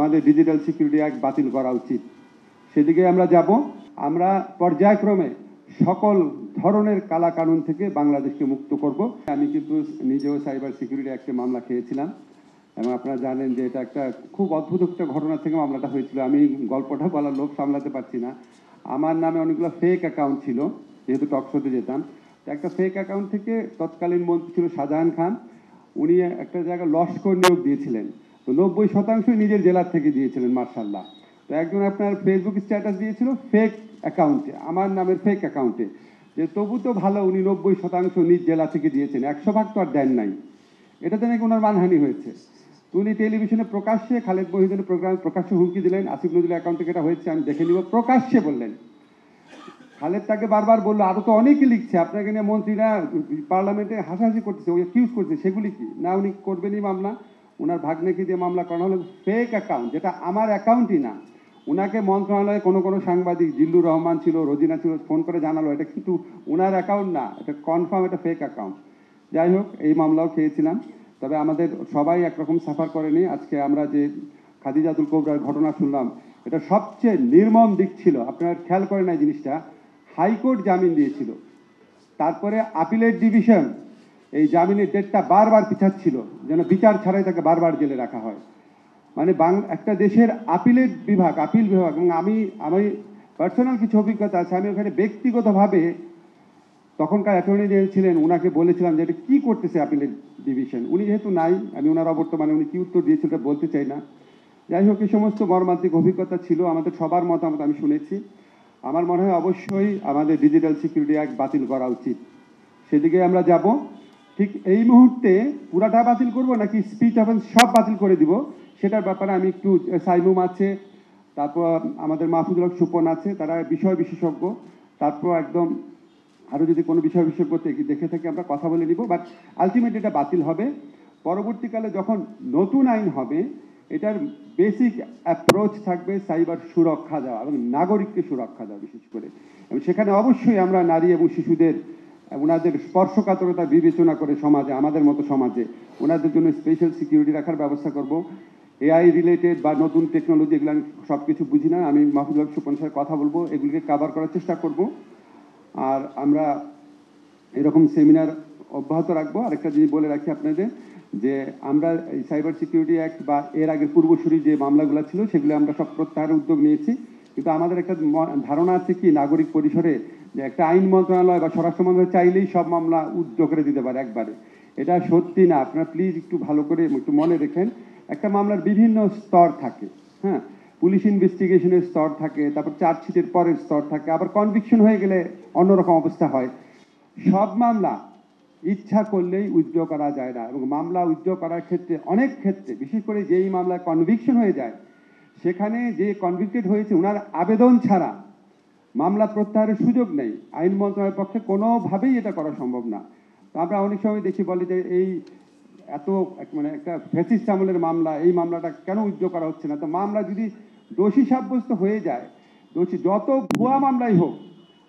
আমাদের digital security act বাতিল করা উচিত। সেদিকে আমরা যাব। আমরা পর্যায়ক্রমে সকল ধরনের কালা কানুন থেকে বাংলাদেশকে মুক্ত করব। আমি কিন্তু নিজেও সাইবার সিকিউরিটি অ্যাক্টে মামলা খেয়েছিলাম এবং আপনারা জানেন যে এটা একটা খুব অদ্ভুত একটা ঘটনা থেকে মামলাটা হয়েছিল। আমি গল্পটা বলার লোভ সামলাতে পারছি না। আমার নামে অনেকগুলো ফেক অ্যাকাউন্ট ছিল, যেহেতু টকশোতে যেতাম। একটা ফেক অ্যাকাউন্ট থেকে তৎকালীন মন্ত্রী ছিল শাহজাহান খান, উনি একটা জায়গায় লস্কর নিয়োগ দিয়েছিলেন। তো 90% নিজের জেলার থেকে দিয়েছিলেন মার্শাল্লাহ। তো একজন আপনার ফেসবুক স্ট্যাটাস দিয়েছিল ফেক অ্যাকাউন্টে, আমার নামের ফেক অ্যাকাউন্টে, যে তবু তো ভালো উনি 90% নিজ জেলা থেকে দিয়েছেন, 100% তো আর দেন নাই। এটাতে নাকি ওনার মানহানি হয়েছে। উনি টেলিভিশনে প্রকাশ্যে খালেদ মহিউদ্দিনের প্রোগ্রামে প্রকাশ্যে হুমকি দিলেন, আসিফ নজরুলের অ্যাকাউন্ট থেকে এটা হয়েছে আমি দেখে নিব, প্রকাশ্যে বললেন। খালেদ তাকে বারবার বললো আরো তো অনেকে লিখছে আপনাকে নিয়ে, মন্ত্রীরা পার্লামেন্টে হাসাহাসি করতেছে, ওই অ্যাকিউজ করছে, সেগুলি কি না উনি করবেনই মামলা। ওনার ভাগ্নেকে দিয়ে মামলা করানো হলো ফেক অ্যাকাউন্ট, যেটা আমার অ্যাকাউন্টই না। ওনাকে মন্ত্রণালয়ে কোনো সাংবাদিক, জিল্লুর রহমান ছিল, রোজিনা ছিল, ফোন করে জানালো এটা কিন্তু ওনার অ্যাকাউন্ট না, এটা কনফার্ম এটা ফেক অ্যাকাউন্ট। যাই হোক, এই মামলাও খেয়েছিলাম। তবে আমাদের সবাই একরকম সাফার করেনি। আজকে আমরা যে খাদিজাতুল কোবরার ঘটনা শুনলাম, এটা সবচেয়ে নির্মম দিক ছিল। আপনারা খেয়াল করেন না এই জিনিসটা, হাইকোর্ট জামিন দিয়েছিল, তারপরে আপিলেট ডিভিশন এই জামিনের ডেটটা বারবার পিছাচ্ছিল, যেন বিচার ছাড়াই তাকে বারবার জেলে রাখা হয়। মানে একটা দেশের আপিল বিভাগ এবং আমি পার্সোনাল কিছু অভিজ্ঞতা আছে। আমি ওখানে ব্যক্তিগতভাবে তখনকার অ্যাটর্নি জেনারেল ছিলেন, ওনাকে বলেছিলাম যে এটা কী করতেছে আপিলেট ডিভিশন। উনি যেহেতু নাই, আমি ওনার অবর্তমানে উনি কী উত্তর দিয়েছিল বলতে চাই না। যাই হোক, এই সমস্ত মর্মান্তিক অভিজ্ঞতা ছিল, আমাদের সবার মতামত আমি শুনেছি। আমার মনে হয় অবশ্যই আমাদের ডিজিটাল সিকিউরিটি অ্যাক্ট বাতিল করা উচিত। সেদিকে আমরা যাব। ঠিক এই মুহূর্তে পুরাটা বাতিল করব নাকি স্পিচ অফেন্স সব বাতিল করে দিব, সেটার ব্যাপারে আমি একটু, সাইমুম আছে, তারপর আমাদের মাহফুজুল হক সুপন আছে, তারা বিষয় বিশেষজ্ঞ, তারপর একদম আরও যদি কোনো বিষয় বিশেষজ্ঞ দেখে থেকে আমরা কথা বলে নিব। বাট আলটিমেট এটা বাতিল হবে। পরবর্তীকালে যখন নতুন আইন হবে, এটার বেসিক অ্যাপ্রোচ থাকবে সাইবার সুরক্ষা দেওয়া এবং নাগরিককে সুরক্ষা দেওয়া বিশেষ করে। এবং সেখানে অবশ্যই আমরা নারী এবং শিশুদের ওনাদের স্পর্শকাতরতা বিবেচনা করে সমাজে, আমাদের মতো সমাজে ওনাদের জন্য স্পেশাল সিকিউরিটি রাখার ব্যবস্থা করব। এআই রিলেটেড বা নতুন টেকনোলজি, এগুলো আমি সব কিছু বুঝি না, আমি মাহফুজুল হক সুপন সাথে কথা বলবো, এগুলিকে কাভার করার চেষ্টা করব। আর আমরা এরকম সেমিনার অব্যাহত রাখবো। আরেকটা জিনিস বলে রাখি আপনাদের, যে আমরা এই সাইবার সিকিউরিটি অ্যাক্ট বা এর আগের পূর্বসূরি যে মামলাগুলো ছিল সেগুলো আমরা সব প্রত্যাহারের উদ্যোগ নিয়েছি। কিন্তু আমাদের একটা ধারণা আছে কি, নাগরিক পরিসরে যে একটা আইন মন্ত্রণালয় বা স্বরাষ্ট্র মন্ত্রণালয় চাইলেই সব মামলা উদ্যোগ করে দিতে পারে একবারে। এটা সত্যি না। আপনারা প্লিজ একটু ভালো করে একটু মনে রেখেন, একটা মামলার বিভিন্ন স্তর থাকে। হ্যাঁ, পুলিশ ইনভেস্টিগেশনের স্তর থাকে, তারপর চার্জশিটের পরের স্তর থাকে, আবার কনভিকশন হয়ে গেলে অন্যরকম অবস্থা হয়। সব মামলা ইচ্ছা করলেই উইথড্র করা যায় না, এবং মামলা উইথড্র করার ক্ষেত্রে অনেক ক্ষেত্রে, বিশেষ করে যেই মামলায় কনভিকশন হয়ে যায়, সেখানে যে কনভিক্টেড হয়েছে ওনার আবেদন ছাড়া মামলা প্রত্যাহারের সুযোগ নেই। আইন মন্ত্রণালয়ের পক্ষে কোনোভাবেই এটা করা সম্ভব না। তো আমরা অনেক সময় দেখি, বলি যে এই এত মানে একটা ফ্যাসিস্ট আমলের মামলা, এই মামলাটা কেন উইথড্র করা হচ্ছে না? তো মামলা যদি দোষী সাব্যস্ত হয়ে যায়, দোষী যত ভুয়া মামলাই হোক,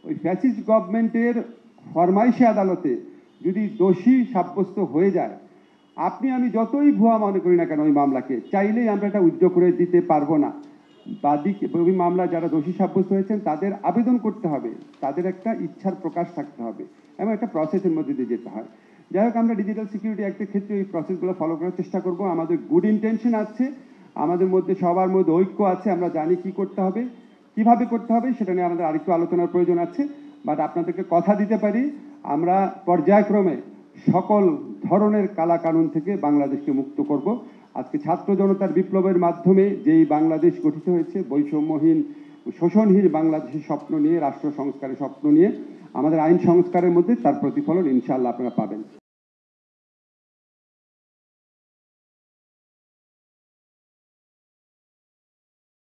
ওই ফ্যাসিস্ট গভর্নমেন্টের ফরমাইশি আদালতে যদি দোষী সাব্যস্ত হয়ে যায়, আপনি আমি যতই ভুয়া মনে করি না কেন, ওই মামলাকে চাইলেই আমরা এটা উইথড্র করে দিতে পারবো না। বাদী ওই মামলা যারা দোষী সাব্যস্ত হয়েছেন তাদের আবেদন করতে হবে, তাদের একটা ইচ্ছার প্রকাশ থাকতে হবে এবং একটা প্রসেসের মধ্যে দিয়ে যেতে হয়। যাই হোক, আমরা ডিজিটাল সিকিউরিটি অ্যাক্টের ক্ষেত্রে এই প্রসেসগুলো ফলো করার চেষ্টা করব। আমাদের গুড ইন্টেনশন আছে, আমাদের মধ্যে সবার মধ্যে ঐক্য আছে, আমরা জানি কি করতে হবে, কিভাবে করতে হবে, সেটা নিয়ে আমাদের আরেকটু আলোচনার প্রয়োজন আছে। বাট আপনাদেরকে কথা দিতে পারি, আমরা পর্যায়ক্রমে সকল ধরনের কালা কানুন থেকে বাংলাদেশকে মুক্ত করব। আজকে ছাত্র জনতার বিপ্লবের মাধ্যমে যেই বাংলাদেশ গঠিত হয়েছে, বৈষম্যহীন শোষণহীন বাংলাদেশের স্বপ্ন নিয়ে, রাষ্ট্র সংস্কারের স্বপ্ন নিয়ে, আমাদের আইন সংস্কারের মধ্যে তার প্রতিফলন ইনশাআল্লাহ আপনারা পাবেন।